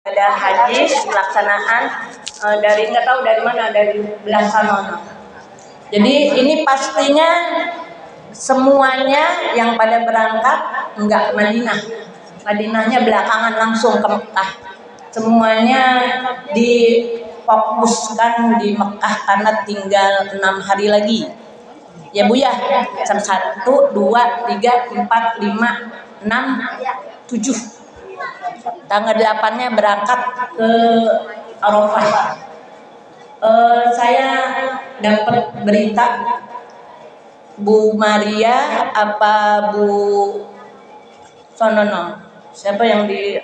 ada haji pelaksanaan dari nggak tahu dari mana, dari belah sana. Jadi ini pastinya semuanya yang pada berangkat enggak ke Madinah. Madinahnya belakangan langsung ke Mekah. Semuanya difokuskan di Mekah karena tinggal 6 hari lagi. Ya Bu ya, 1, 2, 3, 4, 5, 6, 7. Tanggal 8-nya berangkat ke Arafah. Saya dapat berita Bu Maria apa Bu Sonono, siapa yang di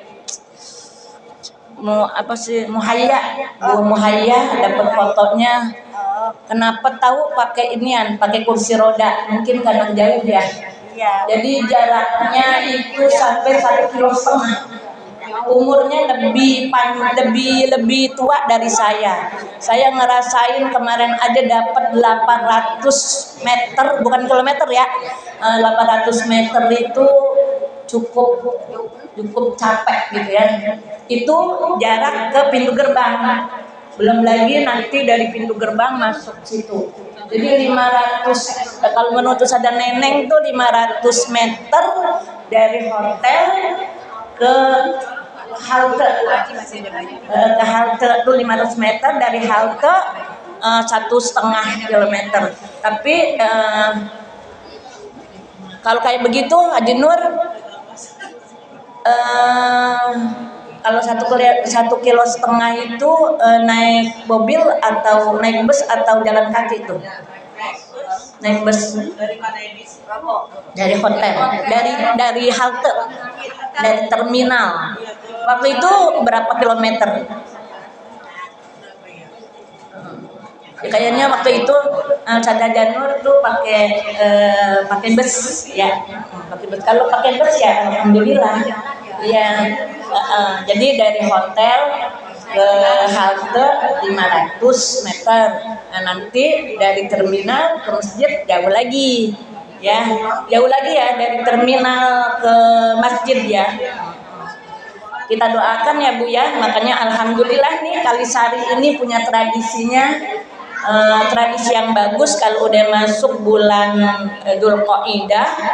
Muhayya, Bu Muhayya dapat fotonya. Kenapa tahu pakai inian, pakai kursi roda? Mungkin karena jauh ya. Jadi jaraknya itu sampai 1,5 kilo. Umurnya lebih tua dari saya. Saya ngerasain kemarin aja dapat 800 meter, bukan kilometer ya. 800 meter itu cukup capek gitu ya. Itu jarak ke pintu gerbang. Belum lagi nanti dari pintu gerbang masuk situ. Jadi 500, kalau menurut ada neneng tuh 500 meter dari hotel ke halte tuh 500 meter dari halte 1,5 kilometer. Tapi kalau kayak begitu Haji Nur kalau 1,5 kilo itu naik mobil atau naik bus atau jalan kaki tuh? Naik bus dari hotel, dari halte, dari terminal. Waktu itu berapa kilometer? Kayaknya waktu itu Chandra Janur tuh pakai bus ya, pakai bus. Kalau pakai bus ya alhamdulillah. Ya, jadi dari hotel ke halte 500 meter. Nah, nanti dari terminal ke masjid jauh lagi. Ya, jauh lagi ya dari terminal ke masjid ya. Kita doakan ya Bu ya. Makanya alhamdulillah nih Kalisari ini punya tradisinya, tradisi yang bagus kalau udah masuk bulan Dzulqa'dah,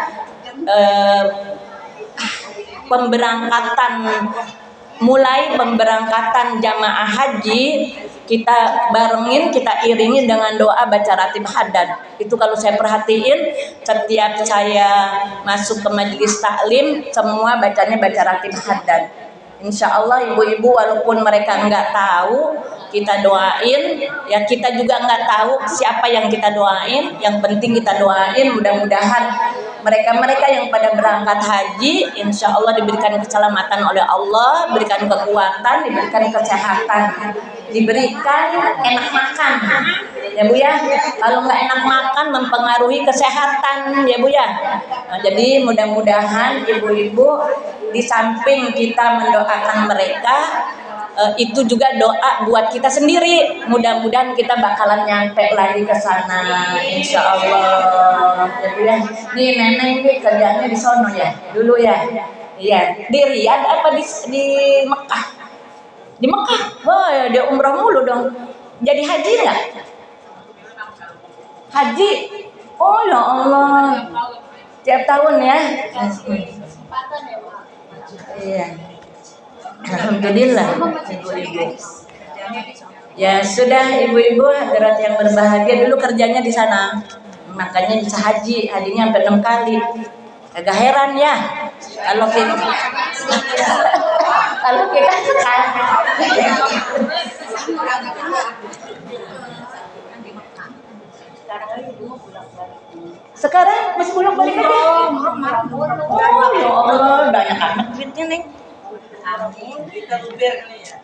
mulai pemberangkatan jamaah haji kita barengin, kita iringi dengan doa baca ratib haddad. Itu kalau saya perhatiin setiap saya masuk ke majelis taklim semua bacanya baca ratib haddad. Insya Allah ibu-ibu walaupun mereka nggak tahu kita doain, ya kita juga nggak tahu siapa yang kita doain. Yang penting kita doain mudah-mudahan mereka yang pada berangkat haji insya Allah diberikan keselamatan oleh Allah, diberikan kekuatan, diberikan kesehatan, diberikan enak makan ya Bu ya. Kalau nggak enak makan mempengaruhi kesehatan ya Bu ya. Nah, jadi mudah-mudahan ibu-ibu di samping kita mendoakan mereka, itu juga doa buat kita sendiri. Mudah-mudahan kita bakalan nyampe lagi ke sana insya Allah. Jadi ya, nih neneng nih kerjanya di sono ya dulu ya. Iya, di Riyadh apa di Mekah? Di Mekah. Wah, ya dia umrah mulu dong. Jadi haji nggak? Haji. Oh ya Allah. Tiap tahun ya. Iya. Alhamdulillah ibu-ibu. Ya sudah ibu-ibu hadirat yang berbahagia, dulu kerjanya di sana. Makanya bisa hajinya sampai 6 kali. Agak heran ya. Kalau kita sekarang masih pulang balik aja. Oh ya Allah, banyak amat duitnya Neng.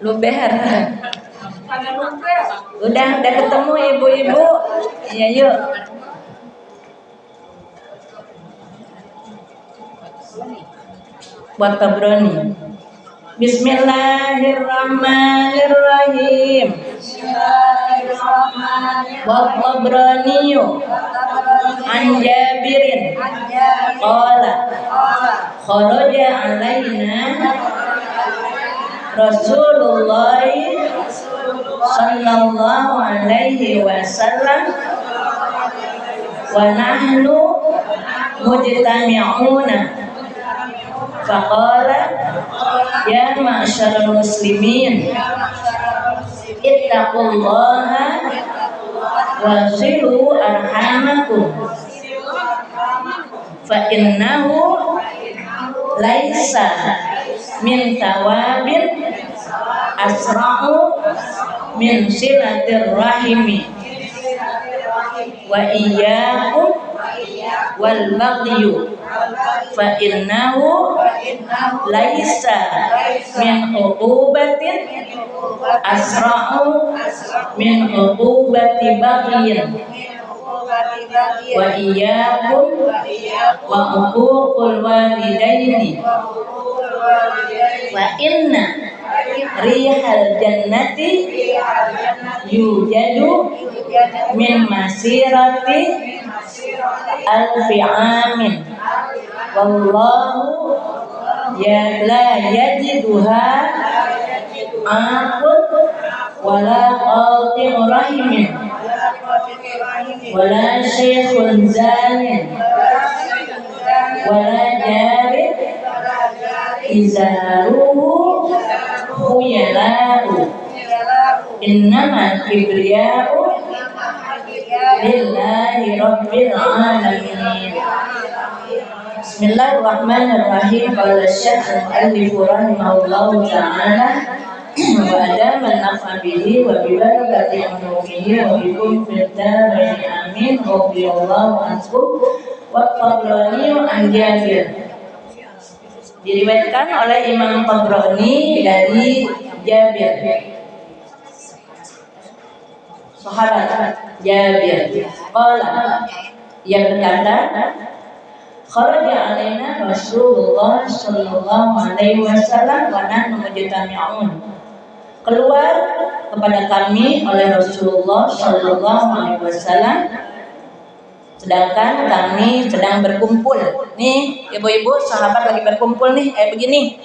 Luber. Udah ketemu ibu-ibu. Ya yuk. Buat Tabrani. Bismillahirrahmanirrahim. Wa Tabrani an Jabirin qala kharaja alaina Rasulullah sallallahu alaihi wasallam wa nahnu mujtami'una faqala ya ma'syaral muslimin ittaqullaha wa silu arhamakum fa innahu laisa min tawabin asra'u min silatir rahimi wa iyyakum wal baghyu fa innahu laisa min uqubatin asra'u min uqubati baghyin wa iyyakum wa uququl walidaini wa inna rihal jannati yujadu min masirati alfi amin wallahu ya la yajiduha aqut wala qati'u rahimin wala syekhun zanin wala jarid izaruhu khuyala'u innama kibriya'u lillahi rabbil alamin. Bismillahirrahmanirrahim. Qala Syekh al-Mu'allif rahimahullahu ta'ala wa adama an-naf'a bihi wa bi barakati umurihi wa bikum fid darain amin. Radhiyallahu anhu wa Tabrani an Jabir. Diriwayatkan oleh Imam Tabrani dari Jabir, sahabat Jabir. Qala, ia berkata, kharaja alaina Rasulullah sallallahu alaihi wasallam wa nahnu mujtami'un. Keluar kepada kami oleh Rasulullah sallallahu alaihi wasallam sedangkan kami sedang berkumpul. Nih, ibu-ibu sahabat lagi berkumpul nih, begini.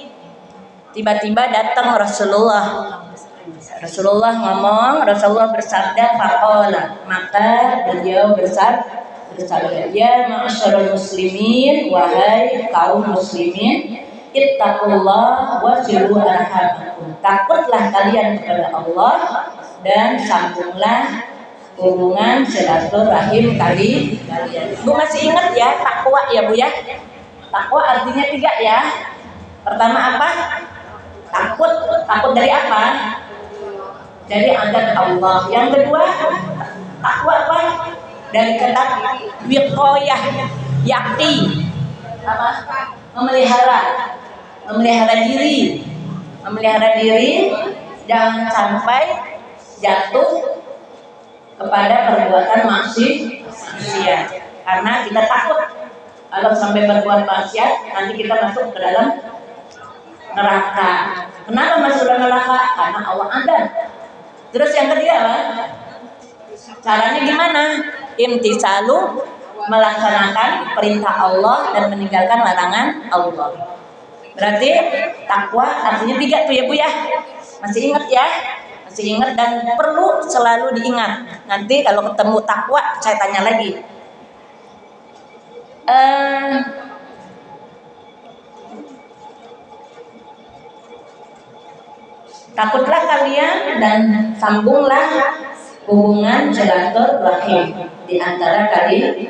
Tiba-tiba datang Rasulullah. Rasulullah ngomong, Rasulullah bersabda faqala, maka beliau bersabda, ya ma'asyiral muslimin, wahai kaum muslimin, ittaqullah wa silu arhamakum. Takutlah kalian kepada Allah dan sambunglah hubungan silaturahim kalian. Bu masih ingat ya takwa ya Bu ya? Takwa artinya 3 ya. Pertama apa? Takut. Takut dari apa? Dari azab Allah. Yang kedua, takwa apa? Dari kata wiqayah, yakti. Apa? Memelihara diri. Memelihara diri jangan sampai jatuh kepada perbuatan maksiat, karena kita takut kalau sampai berbuat maksiat nanti kita masuk ke dalam neraka. Kenapa masuk ke neraka? Karena Allah azab. Terus yang ketiga apa? Caranya gimana? Imtisalu, melaksanakan perintah Allah dan meninggalkan larangan Allah. Berarti takwa artinya 3 tuh ya Bu ya. Masih ingat ya? Masih ingat dan perlu selalu diingat. Nanti kalau ketemu takwa saya tanya lagi. Takutlah kalian dan sambunglah hubungan silaturahim di antara kalian.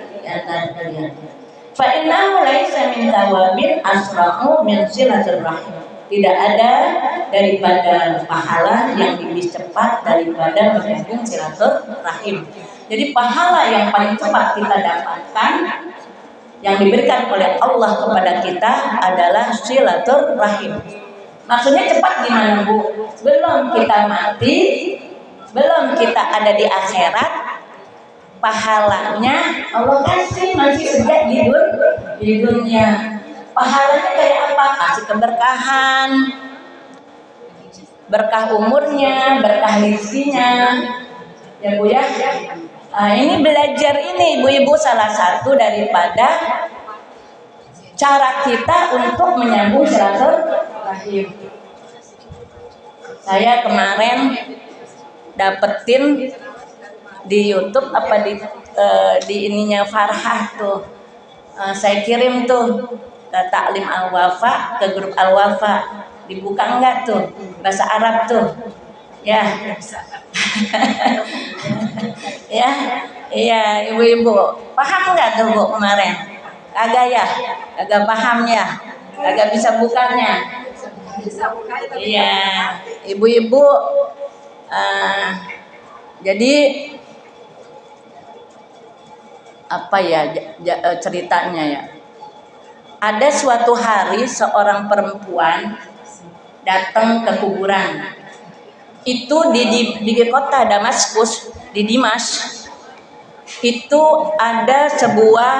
Fa innahu laisa min tawabin asra'u min silaturahim. Tidak ada daripada pahala yang lebih cepat daripada menyambung silaturahim. Jadi pahala yang paling cepat kita dapatkan yang diberikan oleh Allah kepada kita adalah silaturahim. Maksudnya cepat gimana Bu? Belum kita mati, belum kita ada di akhirat, pahalanya Allah kasih masih sejak di dunia. Pahalanya kayak apa? Kasih keberkahan, berkah umurnya, berkah rezekinya, ya Bu ya. Ini belajar ini ibu-ibu salah satu daripada cara kita untuk menyambung silaturahim. Saya kemarin dapetin di YouTube apa di ininya Farhah tuh. Saya kirim tuh ke Taklim Al Wafa, ke grup Al Wafa. Dibuka enggak tuh? Bahasa Arab tuh. Ya. Ya. Iya, ibu-ibu. Paham enggak tuh Bu kemarin? Agak ya? Agak paham ya? Agak bisa bukanya. Iya, ibu-ibu. Jadi apa ya ceritanya ya? Ada suatu hari seorang perempuan datang ke kuburan. Itu di kota Damaskus, di Dimash. Itu ada sebuah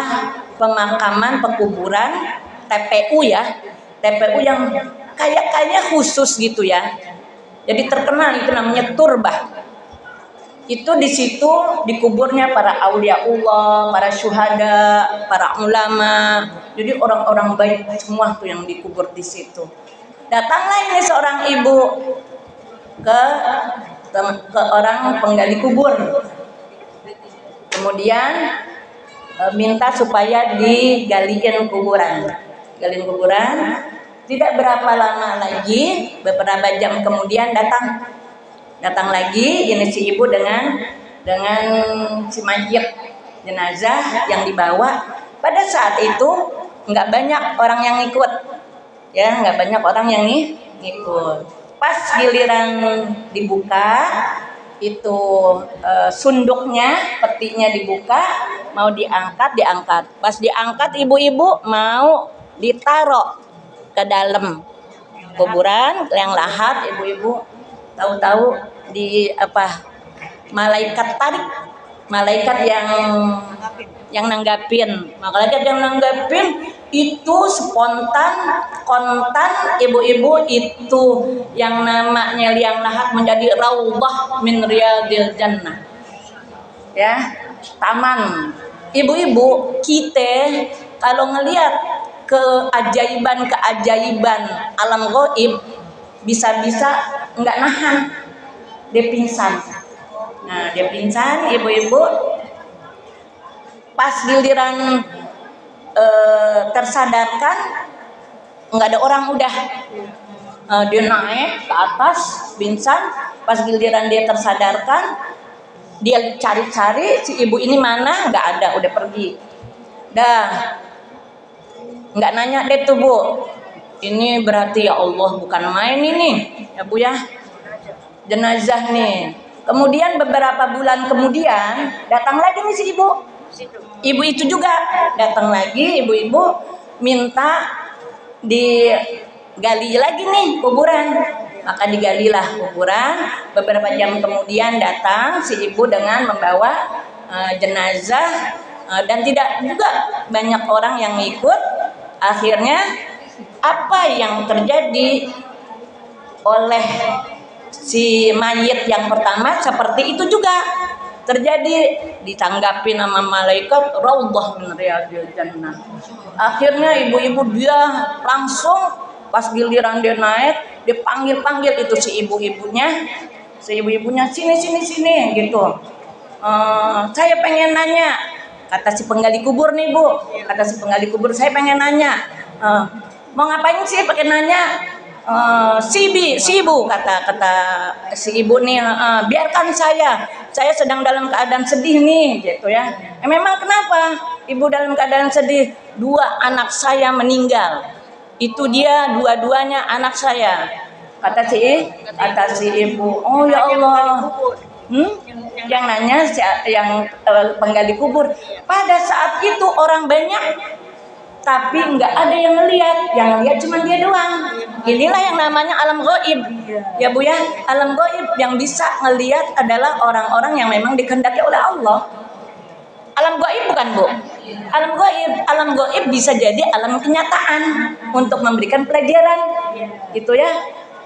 pemakaman pekuburan TPU ya. TPU yang kayaknya khusus gitu ya. Jadi terkenal itu namanya turbah. Itu di situ dikuburnya para auliaullah, para syuhada, para ulama. Jadi orang-orang baik semua tuh yang dikubur di situ. Datanglah ini seorang ibu ke orang penggali kubur. Kemudian minta supaya digaliin kuburan. Galiin kuburan. Tidak berapa lama lagi, beberapa jam kemudian datang lagi ini si ibu dengan si mayit jenazah yang dibawa. Pada saat itu nggak banyak orang yang ikut, ya nggak banyak orang yang ngikut. Pas giliran dibuka itu sunduknya, petinya dibuka, mau diangkat. Pas diangkat ibu-ibu mau ditaruh ke dalam kuburan yang lahat, ibu-ibu tahu-tahu di malaikat tarik, malaikat yang nanggapin itu kontan ibu-ibu itu yang namanya liang lahat menjadi raudhah min riyadil jannah ya, taman. Ibu-ibu kita kalau ngelihat keajaiban alam gaib bisa-bisa nggak nahan, dia pingsan. Nah, dia pingsan, ibu-ibu pas giliran tersadarkan nggak ada orang udah, dia naik ke atas pingsan. Pas giliran dia tersadarkan, dia cari-cari si ibu ini mana, nggak ada, udah pergi. Dah nggak nanya deh tuh Bu, ini berarti ya Allah bukan main ini ya Bu ya, jenazah nih. Kemudian beberapa bulan kemudian datang lagi nih si ibu itu juga datang lagi, ibu-ibu minta digali lagi nih kuburan. Maka digalilah kuburan. Beberapa jam kemudian datang si ibu dengan membawa jenazah, dan tidak juga banyak orang yang ikut. Akhirnya apa yang terjadi oleh si mayit yang pertama seperti itu juga terjadi, ditanggapi nama malaikat raudhah min riyadil jannah. Akhirnya ibu-ibu dia langsung pas giliran dia naik, dia panggil itu si ibu-ibunya sini gitu. Saya pengen nanya, kata si penggali kubur nih Bu, saya pengen nanya, mau ngapain sih pakai nanya? Si ibu kata si ibu nih, biarkan saya sedang dalam keadaan sedih nih gitu ya. Memang kenapa ibu dalam keadaan sedih? 2 anak saya meninggal, itu dia dua-duanya anak saya, kata si ibu. Oh ya Allah. Yang nanya yang penggali kubur. Pada saat itu orang banyak, tapi nggak ada yang ngelihat. Yang ngelihat cuma dia doang. Inilah yang namanya alam gaib, ya Bu ya. Alam gaib yang bisa ngelihat adalah orang-orang yang memang dikehendaki oleh Allah. Alam gaib bukan Bu? Alam gaib bisa jadi alam kenyataan untuk memberikan pelajaran, gitu ya.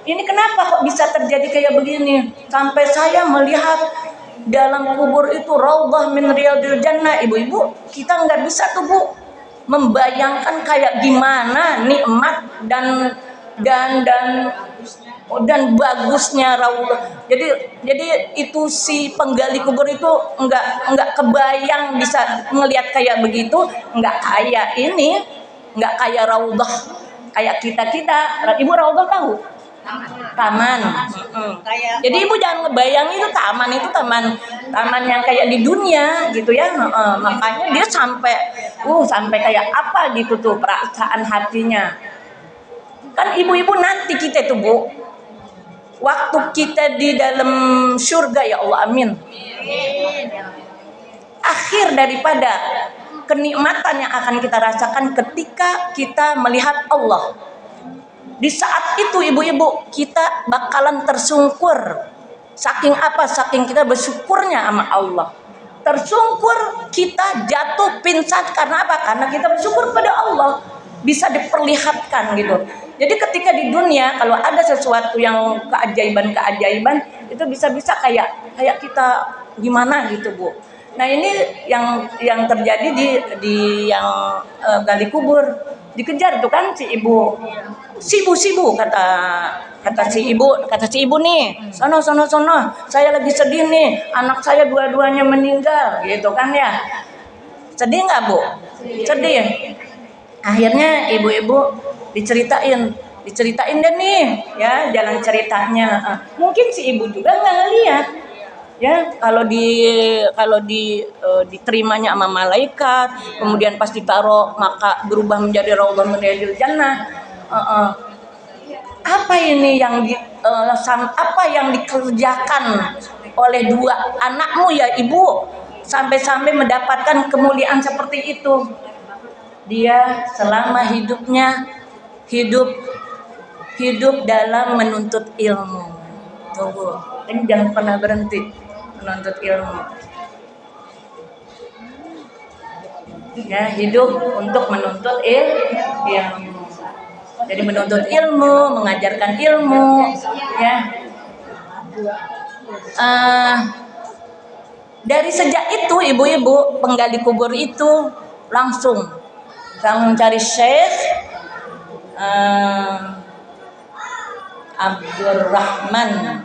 Ini kenapa kok bisa terjadi kayak begini? Sampai saya melihat dalam kubur itu raudhah min riyadil jannah. Ibu-ibu, kita nggak bisa tuh Bu membayangkan kayak gimana nikmat dan Oh, dan bagusnya raudhah. Jadi itu si penggali kubur itu enggak kebayang bisa melihat kayak begitu, enggak kayak ini, enggak kayak raudhah kayak kita. Ibu raudhah tahu? Taman. Jadi ibu jangan ngebayang itu taman yang kayak di dunia gitu ya. Makanya dia sampai kayak apa gitu tuh perasaan hatinya. Kan ibu-ibu nanti kita tuh Bu, waktu kita di dalam surga ya Allah amin. Akhir daripada kenikmatan yang akan kita rasakan ketika kita melihat Allah. Di saat itu ibu-ibu kita bakalan tersungkur. Saking apa? Saking kita bersyukurnya sama Allah. Tersungkur kita jatuh pingsan karena apa? Karena kita bersyukur pada Allah. Bisa diperlihatkan gitu. Jadi ketika di dunia kalau ada sesuatu yang keajaiban itu bisa-bisa kayak kita gimana gitu Bu. Nah ini yang terjadi di yang gali kubur, dikejar tuh kan si ibu, sibu kata si ibu nih, sono saya lagi sedih nih, anak saya dua-duanya meninggal gitu kan ya. Sedih nggak Bu? Sedih. Akhirnya ibu-ibu diceritain deh nih ya jalan ceritanya. Mungkin si ibu juga nggak ngeliat ya kalau diterimanya sama malaikat, kemudian pas ditaruh maka berubah menjadi raudhah minal jannah. Apa ini apa yang dikerjakan oleh dua anakmu ya ibu sampai mendapatkan kemuliaan seperti itu? Dia selama hidupnya hidup dalam menuntut ilmu. Tunggu, ini jangan pernah berhenti menuntut ilmu. Ya, hidup untuk menuntut ilmu. Jadi menuntut ilmu, mengajarkan ilmu, ya. Dari sejak itu ibu-ibu penggali kubur itu langsung mencari Syekh Abdurrahman.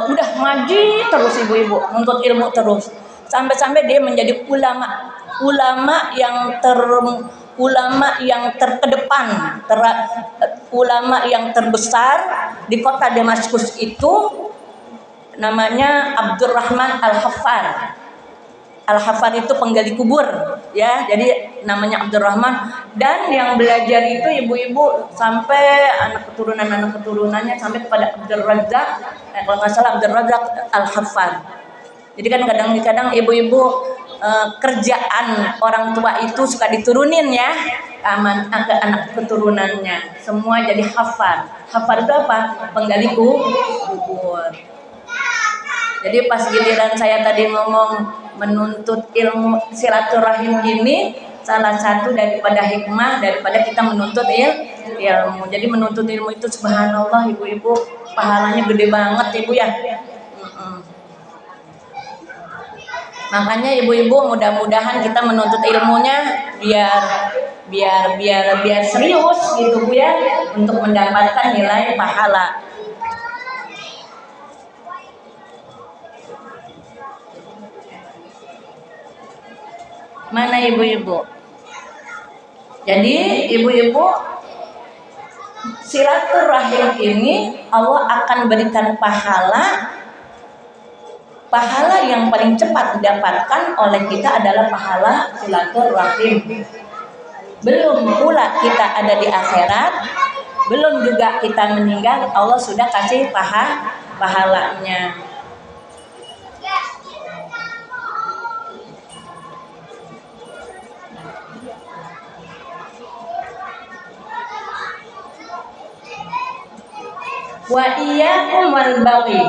Udah ngaji terus ibu-ibu, menuntut ilmu terus. Sampai dia menjadi ulama yang terkedepan, ulama yang terbesar di kota Damaskus itu namanya Abdurrahman Al-Haffar. Al-Haffar itu penggali kubur ya, jadi namanya Abdurrahman. Dan yang belajar itu ibu-ibu sampai anak keturunannya sampai kepada Abdul Razak, kalau nggak salah Abdul Razak Al-Haffar. Jadi kan kadang-kadang ibu-ibu kerjaan orang tua itu suka diturunin ya ke anak keturunannya, semua jadi hafar. Hafar itu apa? Penggali kubur. Jadi pas giliran saya tadi ngomong menuntut ilmu silaturahim ini salah satu daripada hikmah daripada kita menuntut ilmu. Jadi menuntut ilmu itu subhanallah ibu-ibu pahalanya gede banget ibu ya. Makanya ibu-ibu mudah-mudahan kita menuntut ilmunya biar serius gitu Bu ya untuk mendapatkan nilai pahala. Mana ibu-ibu? Jadi ibu-ibu silaturahim ini Allah akan berikan pahala yang paling cepat didapatkan oleh kita adalah pahala silaturahim. Belum pula kita ada di akhirat, belum juga kita meninggal, Allah sudah kasih pahalanya. Wa iyyakum wal baghi,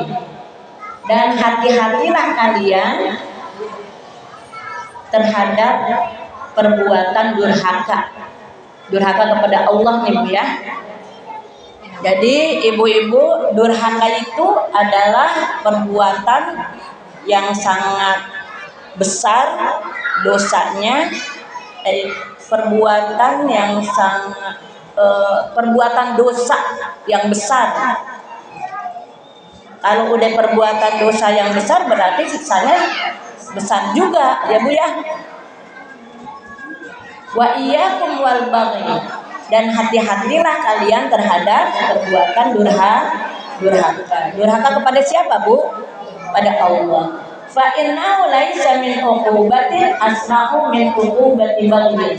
dan hati-hatilah kalian terhadap perbuatan durhaka kepada Allah nih Bu ya. Jadi ibu-ibu, durhaka itu adalah perbuatan yang sangat besar dosanya, perbuatan yang sangat perbuatan dosa yang besar. Kalau udah perbuatan dosa yang besar berarti siksanya besar juga ya Bu ya. Wa iyyakum wal baghi, dan hati-hatilah kalian terhadap perbuatan durhaka. Durhaka kepada siapa Bu? Pada Allah. Fa innahu laisa min uqubatin asma'u min uqubati baghi.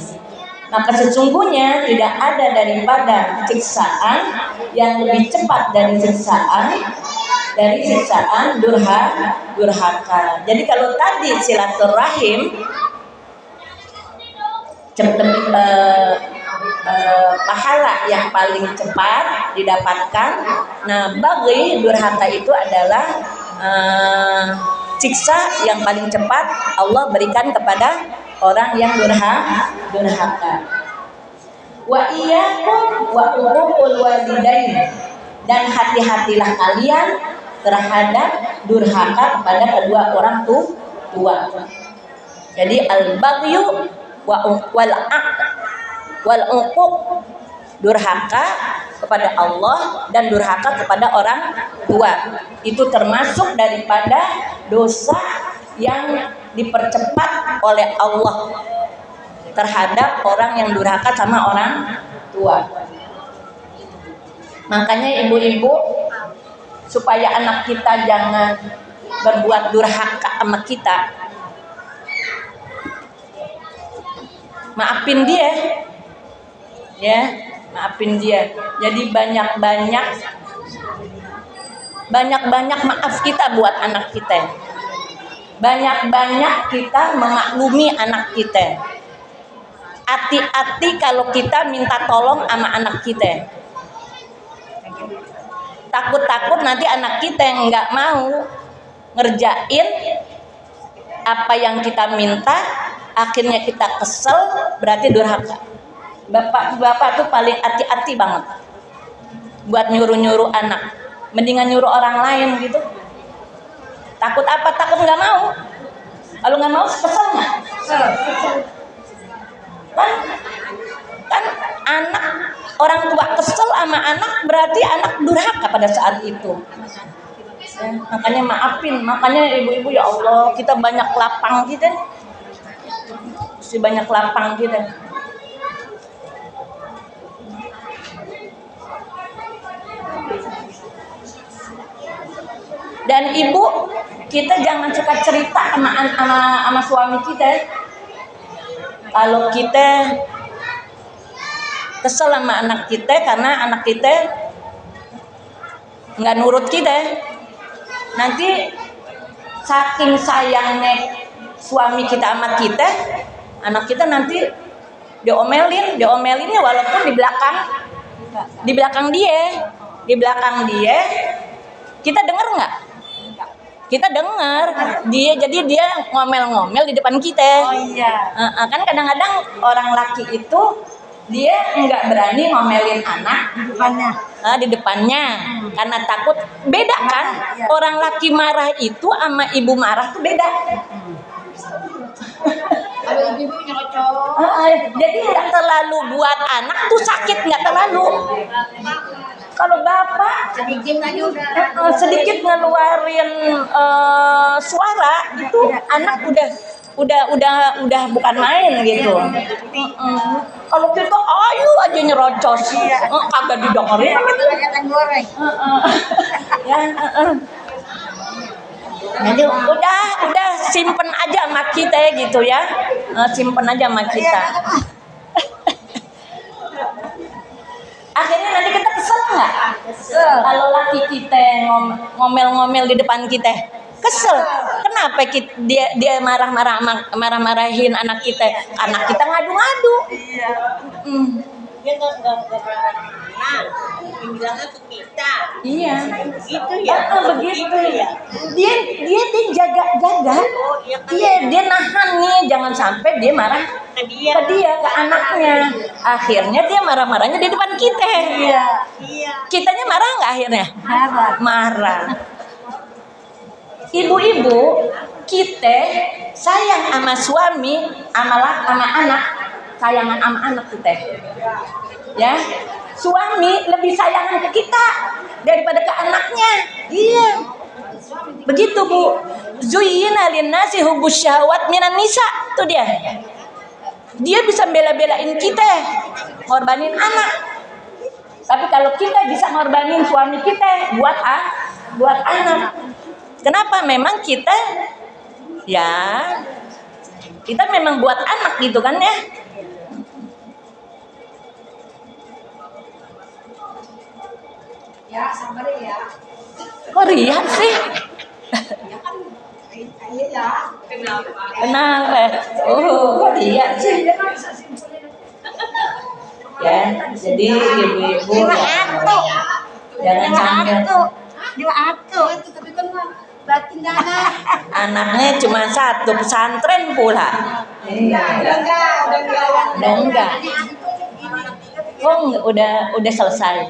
Maka sesungguhnya tidak ada daripada siksaan yang lebih cepat dari siksaan durhaka. Jadi kalau tadi silaturahim pahala yang paling cepat didapatkan. Nah, bagi durhaka itu adalah siksa yang paling cepat Allah berikan kepada orang yang durhaka. Wa iyyakum wa uququl walidain, dan hati-hatilah kalian terhadap durhaka kepada kedua orang tua. Jadi al-baghyu wal uquq, durhaka kepada Allah dan durhaka kepada orang tua itu termasuk daripada dosa yang dipercepat oleh Allah terhadap orang yang durhaka sama orang tua. Makanya ibu-ibu, supaya anak kita jangan berbuat durhaka sama kita, maafin dia ya, maafin dia. Jadi banyak maaf kita buat anak kita, banyak kita memaklumi anak kita. Hati-hati kalau kita minta tolong sama anak kita, takut nanti anak kita yang nggak mau ngerjain apa yang kita minta, akhirnya kita kesel, berarti durhaka. Bapak tuh paling hati-hati banget buat nyuruh anak, mendingan nyuruh orang lain gitu. Takut apa? Takut nggak mau. Kalau nggak mau kesel nggak? Kan anak, orang tua kesel sama anak berarti anak durhaka pada saat itu. Ya, makanya maafin, makanya ibu-ibu ya Allah, kita banyak lapang kita, mesti banyak lapang kita. Dan ibu, kita jangan suka cerita sama suami kita. Kalau kita kesel sama anak kita karena anak kita nggak nurut kita, nanti saking sayangnya suami kita sama kita, anak kita nanti diomelinnya walaupun di belakang dia, kita dengar nggak? Kita dengar dia, jadi dia ngomel-ngomel di depan kita. Oh iya. Kan kadang-kadang orang laki itu dia nggak berani ngomelin anak di depannya karena takut. Beda kan? Iya. Orang laki marah itu sama ibu marah tuh beda. Kalau ibu nyocok. Jadi nggak terlalu buat anak tuh sakit, nggak terlalu. Kalau bapak sedikit ngeluarin suara itu anak udah bukan main gitu. Kalau kita ayo aja nyerocos, kagak didengerin. Jadi udah simpen aja sama kita gitu ya, simpen aja sama kita. Akhirnya nanti kita kesel nggak? Kalau laki kita ngomel-ngomel di depan kita, kesel. Kenapa dia marah-marahin anak kita? Anak kita ngadu-ngadu. Dia nggak bilangnya ke kita. Iya. Gitu ya. Begitu ya. Dia jaga. Dia nahan nih, jangan sampai dia marah ke dia, ke anaknya. Akhirnya dia marah-marahnya di depan kita. Iya. Kitanya marah nggak akhirnya? Marah. Ibu-ibu, kita sayang sama suami, sama anak, sayangan sama anak kita. Ya, suami lebih sayang ke kita daripada ke anaknya. Iya. Begitu, Bu. Zuyyina linnasi hubbus syahawat minan nisa. Tuh dia. Dia bisa bela-belain kita, ngorbanin anak. Tapi kalau kita bisa ngorbanin suami kita buat anak. Kenapa? Memang kita memang buat anak gitu kan ya. Ya, sabar ya. Kok riak sih? Iya. Kenapa? Oh, kok riak sih? Ya, jadi ibu-ibu jangan sampai Tapi kan batin dana. anaknya cuma satu, pesantren pula. Udah enggak. Oh, udah selesai.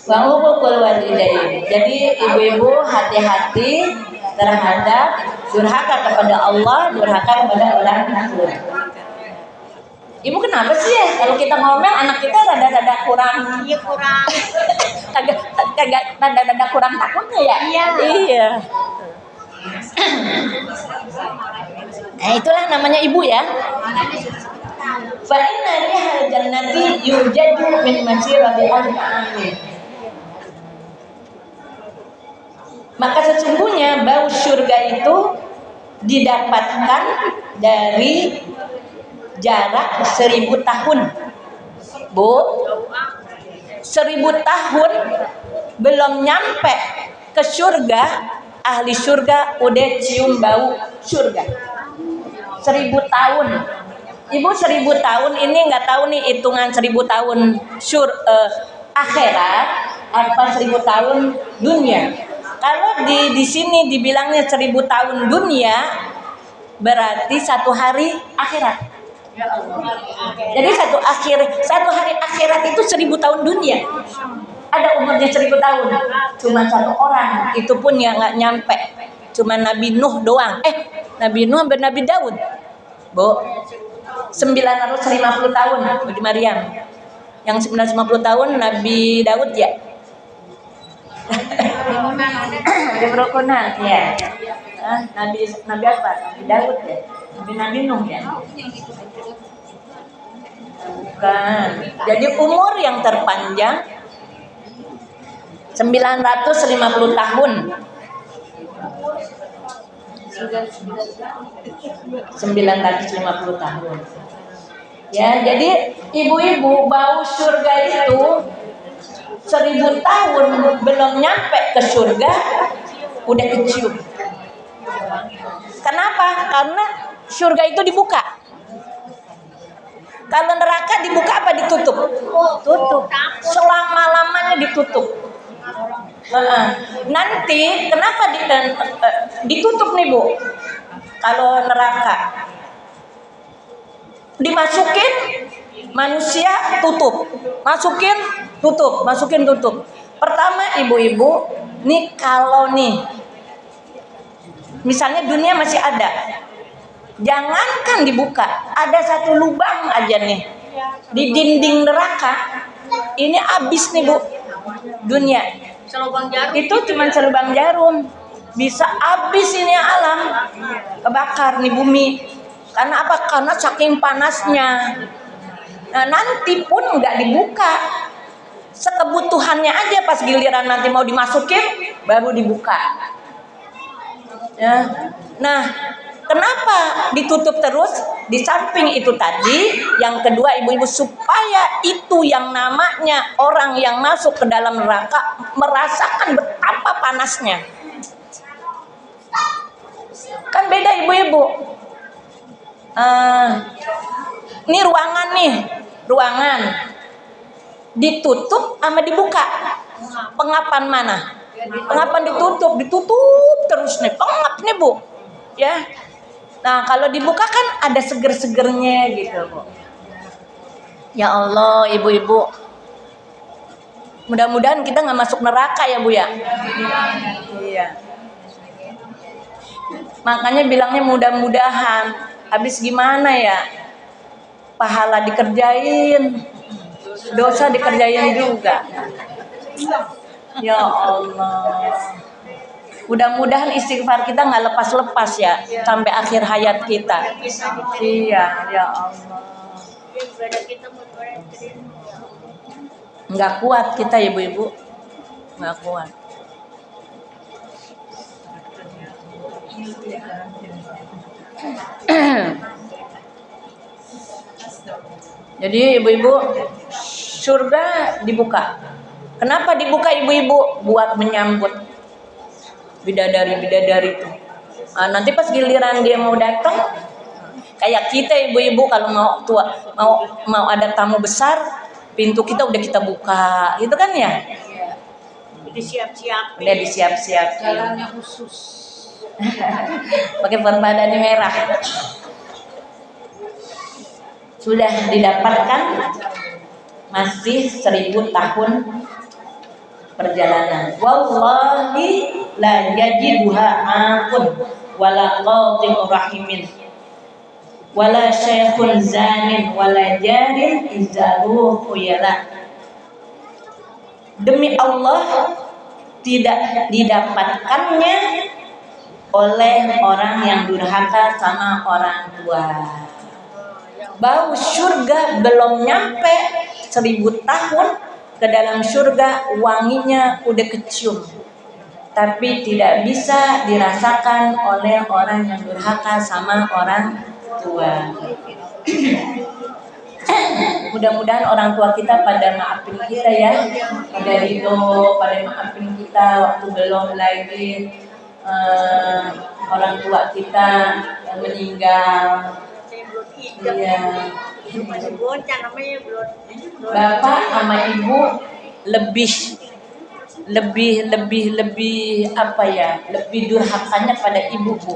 Wahubukul walidain. Jadi ibu-ibu hati-hati terhadap durhaka kepada Allah, durhaka kepada orang tua. Ibu kenapa sih ya kalau kita ngomel anak kita rada-rada kurang? Iya kurang. kagak rada-rada kurang takutnya ya? Iya. Nah, itulah namanya ibu ya. Fa inna rihal jannati yujadu min masirati amin. Maka sesungguhnya bau surga itu didapatkan dari jarak 1000 tahun. Bu, 1000 tahun belum nyampe ke surga, ahli surga udah cium bau surga. 1000 tahun. Ibu 1000 tahun ini nggak tahu nih hitungan 1000 tahun akhirat apa 1000 tahun dunia. Kalau di sini dibilangnya 1000 tahun dunia, berarti satu hari akhirat. Jadi satu hari akhirat itu 1000 tahun dunia. Ada umurnya 1000 tahun. Cuma satu orang, itu pun yang nggak nyampe. Cuma Nabi Nuh doang. Nabi Nuh dan Nabi Daud. Bu, 950 tahun Nabi Maryam. Yang 950 tahun Nabi Daud ya. Nabi Rokonan ya. Nabi apa? Nabi Daud ya. Nabi Nuh ya. Bukan. Jadi umur yang terpanjang 950 tahun. 950 tahun. Ya, jadi ibu-ibu bau surga itu 1000 tahun belum nyampe ke surga udah kecium. Kenapa? Karena surga itu dibuka. Kalau neraka dibuka apa ditutup? Tutup. Selama-lamanya ditutup. Nanti kenapa ditutup nih Bu? Kalau neraka dimasukin manusia tutup, masukin tutup. Pertama ibu-ibu, nih kalau nih misalnya dunia masih ada, jangankan dibuka, ada satu lubang aja nih di dinding neraka, ini habis nih Bu dunia. Selubang jarum. Itu cuma selubang jarum, bisa habis ini alam, kebakar nih bumi. Karena apa? Karena saking panasnya. Nah, nanti pun nggak dibuka, sekebutuhannya aja, pas giliran nanti mau dimasukin baru dibuka. Ya. Nah, kenapa ditutup terus? Di samping itu tadi, yang kedua ibu-ibu, supaya itu yang namanya orang yang masuk ke dalam neraka merasakan betapa panasnya. Kan beda ibu-ibu. Ini ruangan ditutup sama dibuka. Pengapan mana? Pengapan ditutup terus nih, pengap nih Bu. Ya. Nah, kalau dibuka kan ada seger-segernya gitu Bu. Ya Allah, ibu-ibu. Mudah-mudahan kita nggak masuk neraka ya Bu ya. Iya. Makanya bilangnya mudah-mudahan. Habis gimana ya? pahala dikerjain, dosa dikerjain juga. Ya Allah. Mudah-mudahan istighfar kita nggak lepas-lepas ya sampai akhir hayat kita. Iya, ya Allah. Nggak kuat kita ibu-ibu, nggak kuat. Jadi ibu-ibu, surga dibuka. Kenapa dibuka ibu-ibu? Buat menyambut bidadari-bidadari itu. Nah, nanti pas giliran dia mau datang, kayak kita ibu-ibu kalau mau ada tamu besar, pintu kita udah kita buka, gitu kan ya? Disiap-siap. Udah disiap-siap. Jalannya khusus. Pakai permadani merah. Sudah didapatkan masih 1000 tahun perjalanan. Wallahi la yajiduha akun wala qati'ur rahimin wala syekhun zanin wala jarin izaruh khuyala. Demi Allah tidak didapatkannya oleh orang yang durhaka sama orang tua. Bau surga belum nyampe 1000 tahun ke dalam surga, wanginya udah kecium, tapi tidak bisa dirasakan oleh orang yang durhaka sama orang tua. Mudah-mudahan orang tua kita pada maafin kita ya, pada ridho, pada maafin kita waktu belum lagi orang tua kita yang meninggal. Iya. Bapak sama ibu lebih apa ya? Lebih durhakanya pada ibu, Bu.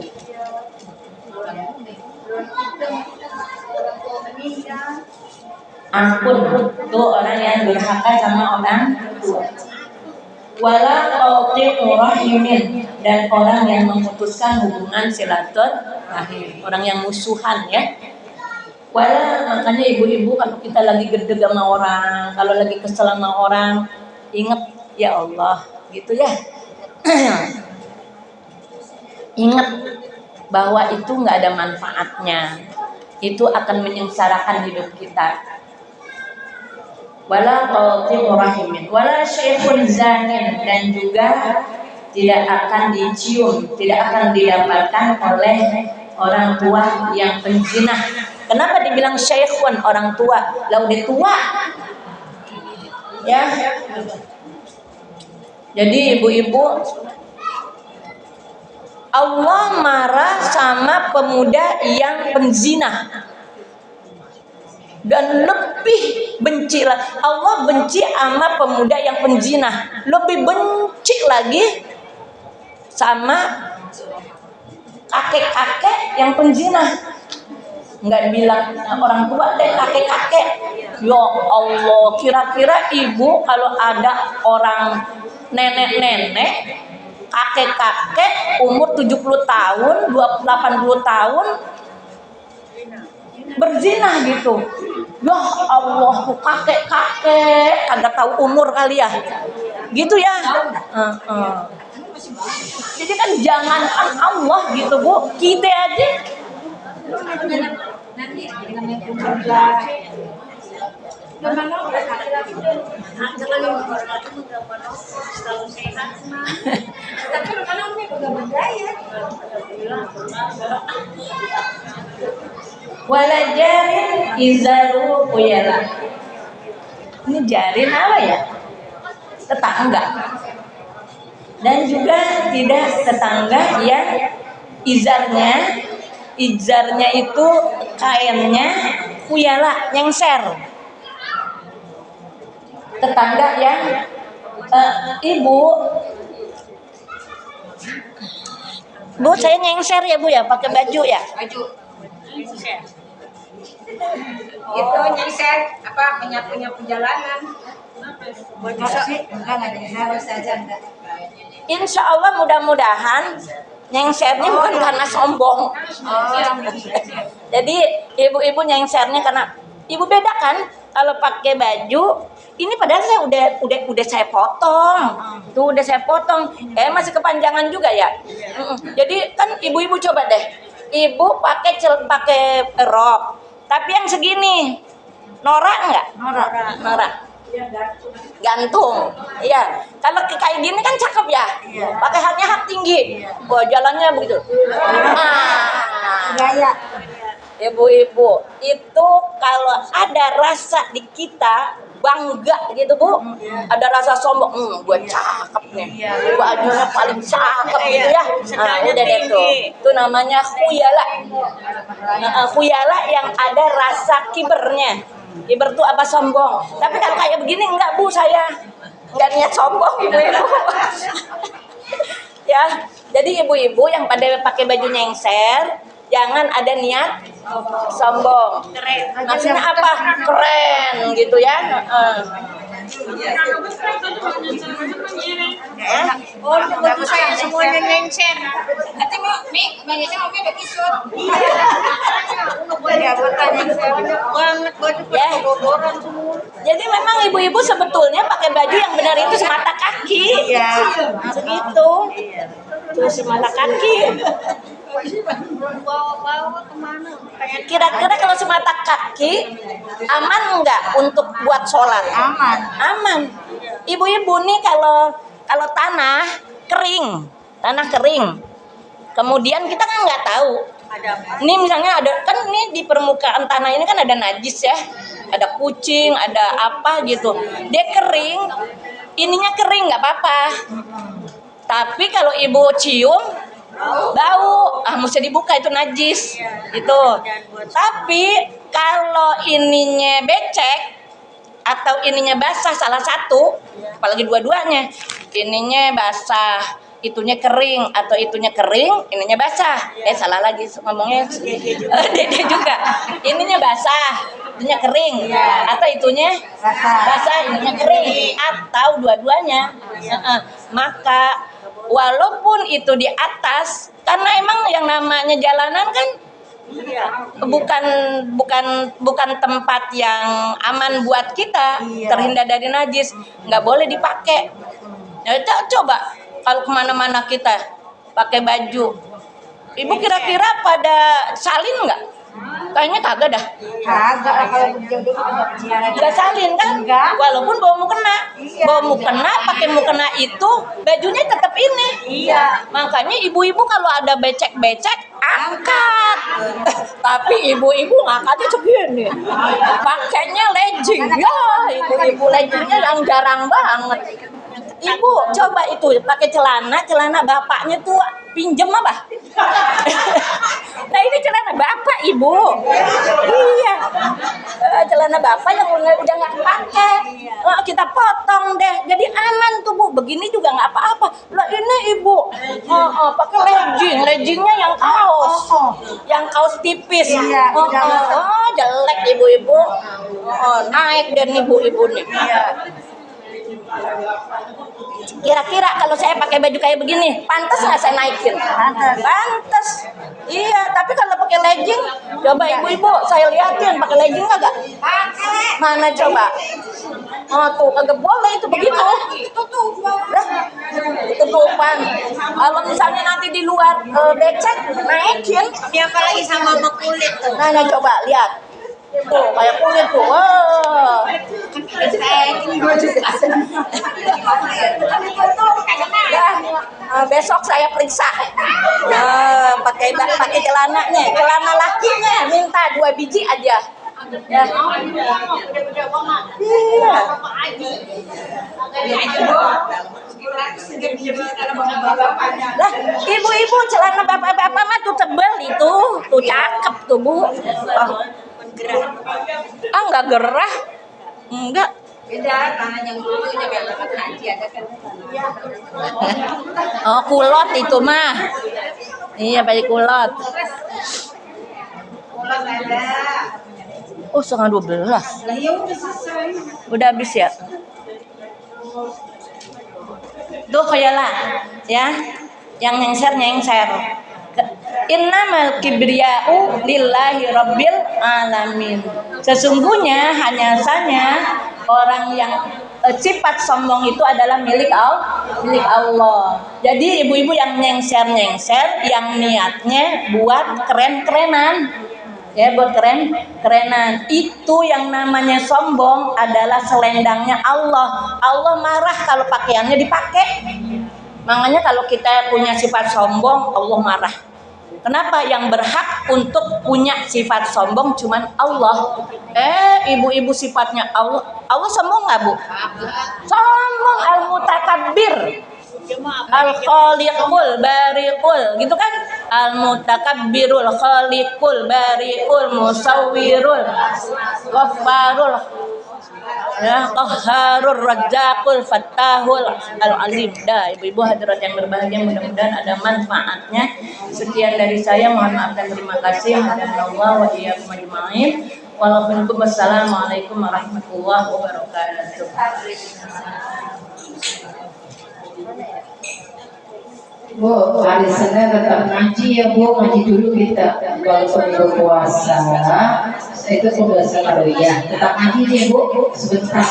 Ampun, tuh orang yang durhaka sama orang tua. Wala qati'ur rahimin, dan orang yang memutuskan hubungan silaturahim, orang yang musuhan ya. Wala, makanya ibu-ibu kalau kita lagi gedeg sama orang, kalau lagi kesel sama orang, ingat ya Allah, gitu ya. Ingat bahwa itu nggak ada manfaatnya, itu akan menyengsarakan hidup kita. Wala qati'ur rahimin wala syekhun zanin, dan juga tidak akan dicium, tidak akan didapatkan oleh orang tua yang penzina. Kenapa dibilang syekhun, orang tua? Lah udah tua. Ya. Jadi ibu-ibu, Allah marah sama pemuda yang penzina. Dan lebih benci lah, Allah benci sama pemuda yang penzina, lebih benci lagi sama kakek-kakek yang penzina. Nggak bilang orang tua deh, kakek-kakek. Ya Allah, kira-kira ibu kalau ada orang nenek-nenek, kakek-kakek umur 70 tahun, 80 tahun berzina gitu. Ya Allah, kakek-kakek kagak tahu umur kali ya. Gitu ya. Jadi kan jangankan Allah gitu, Bu, kita aja. Nanti namanya juga. Gimana laki-laki selalu sehat, tapi kadang-kadang juga berdaya. Wala jarin izaru khuyala. Ini jarin apa ya? Tetangga. Dan juga tidak tetangga yang izarnya itu kainnya khuyala, nyengser. Tetangga yang ibu, saya nyengser ya Bu ya, pakai baju ya. Baju. Itu nyengser apa, menyapu-nyapu jalanan. Insya Allah mudah-mudahan nyengsernya bukan karena sombong. Jadi ibu-ibu nyengsernya karena Ibu bedakan kalau pakai baju ini padahal saya udah saya potong. Tuh udah saya potong. Masih kepanjangan juga ya. Jadi kan ibu-ibu coba deh. Ibu pakai rok. Tapi yang segini. Norak enggak? Norak. Gantung. Iya. Kalau kayak gini kan cakep ya. Pakai hak tinggi. Wah, jalannya begitu. Gaya. Ibu-ibu, itu kalau ada rasa di kita bangga gitu Bu, ada rasa sombong, gue cakep nih, bajunya paling cakep gitu ya, udah deh tuh, itu namanya khuyala. Khuyala yang ada rasa kibernya. Kiber tuh apa? Sombong. Tapi kalau kayak begini enggak Bu, saya enggak niat sombong ibu-ibu. Ya, jadi ibu-ibu yang pada pakai baju nyengser, jangan ada niat sombong. Maksudnya apa? Keren gitu ya. Baju saya semuanya nyengser. Nanti biasanya mau bekisut. Iya, makanya banyak banget baju kotor semua. Jadi memang ibu-ibu sebetulnya pakai baju yang benar itu semata kaki. Iya. Segitu. Terus semata kaki. Bawa kemana? Kira-kira kalau semata kaki aman nggak untuk buat sholat? Aman. Ibu-ibu nih kalau tanah kering, kemudian kita kan nggak tahu. Ini misalnya ada kan ini di permukaan tanah ini kan ada najis ya, ada kucing, ada apa gitu. Dia kering, ininya kering nggak apa-apa. Tapi kalau ibu cium bau, mesti dibuka itu najis itu. Tapi kalau ininya becek atau ininya basah salah satu, apalagi dua-duanya, ininya basah, itunya kering atau itunya kering, ininya basah. Salah lagi ngomongnya. Dia juga. Ininya basah, itunya kering, atau itunya basah, ininya kering, atau dua-duanya. Maka walaupun itu di atas, karena emang yang namanya jalanan kan bukan tempat yang aman buat kita, terhindar dari najis, nggak boleh dipakai. Nah, coba kalau kemana-mana kita pakai baju, ibu kira-kira pada salin nggak? Kayaknya kagak dah. Kagak lah kalau jodoh Nggak salin kan? Walaupun bawa mukena, pakai mukena itu bajunya tetap ini. Iya. Makanya ibu-ibu kalau ada becek-becek angkat. Tapi ibu-ibu ngangkatnya segini. Pakainya legging. Ya, ibu-ibu leggingnya yang jarang banget. Ibu coba itu pakai celana bapaknya tuh pinjem apa? Nah ini celana bapak ibu. Iya. Celana bapak yang udah nggak pakai. Kita potong deh. Jadi aman tuh Bu. Begini juga nggak apa-apa. Lah ini ibu. Pakai leggingnya yang kaos tipis. Jelek ibu-ibu. Naik dan ibu-ibu nih. Kira-kira kalau saya pakai baju kayak begini, pantas nggak saya naikin? Pantas. Iya, tapi kalau pakai legging, coba ibu-ibu saya liatin pakai legging kagak? Mana coba? Tuh kagak boleh itu begitu. Tutupan. Kalau misalnya nanti di luar becek, naikin. Siapa lagi sama kulit tuh? Nah, coba lihat. Tuh kayak kulit tuh. Wah. Besok saya periksa. Pakai celananya. Celana lakinya minta 2 biji aja. Ya. Iya. Lah, ibu-ibu celana bapak-bapak mah tuh tebel itu, tuh cakep tuh Bu. Enggak gerah. Enggak. Beda tanah yang dulu ini beda haji ada kan. Kulot itu mah. Iya, baju kulot. Pulang ada. 11:30. Lah ya udah selesai. Udah habis ya? Tuh khuyala ya. Yang nyengser. Innamal kibriya'u lillahi rabbil alamin. Sesungguhnya hanya saja orang yang sifat sombong itu adalah milik Allah. Jadi ibu-ibu yang nyengser, yang niatnya buat keren-kerenan. Ya, buat keren-kerenan. Itu yang namanya sombong adalah selendangnya Allah. Allah marah kalau pakaiannya dipakai. Makanya kalau kita punya sifat sombong, Allah marah. Kenapa? Yang berhak untuk punya sifat sombong cuman Allah. Ibu-ibu sifatnya Allah. Allah sombong nggak, Bu? Sombong, al-mutakabbir, al-khaliqul bariqul, gitu kan? Al-mutakabbirul khaliqul bariqul musawwirul ghaffarul, ya, qahharur razzaqul fattahul al-alim. Dah, ibu-ibu hadirat yang berbahagia, mudah-mudahan ada manfaatnya. Sekian dari saya, mohon maaf dan terima kasih. Hadanallahu wa iyyakum ajma'in. Wassalamualaikum warahmatullahi wabarakatuh. Bu, hari Senin tetap ngaji ya Bu, ngaji dulu kita. Walaupun berpuasa, itu puasa ya. Tetap ngaji nih Bu, sebentar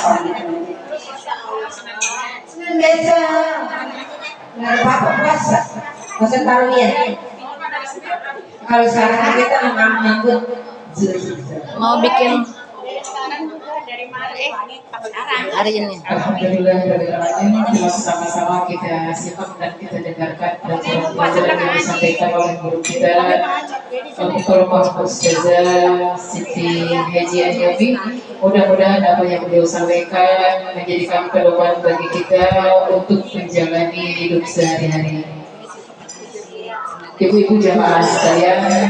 biasa. Nggak apa-apa puasa, puasa tarawih. Kalau sekarang kita ngangkut Mau bikin hari ini. Alhamdulillah sama-sama kita simak dan kita dengarkan pelajaran yang disampaikan oleh guru kita Bapak Ustazah Siti Haji Anyabi. Mudah-mudahan apa yang beliau sampaikan menjadikan pedoman bagi kita untuk menjalani hidup sehari-hari. Ibu-ibu jamaah sekalian,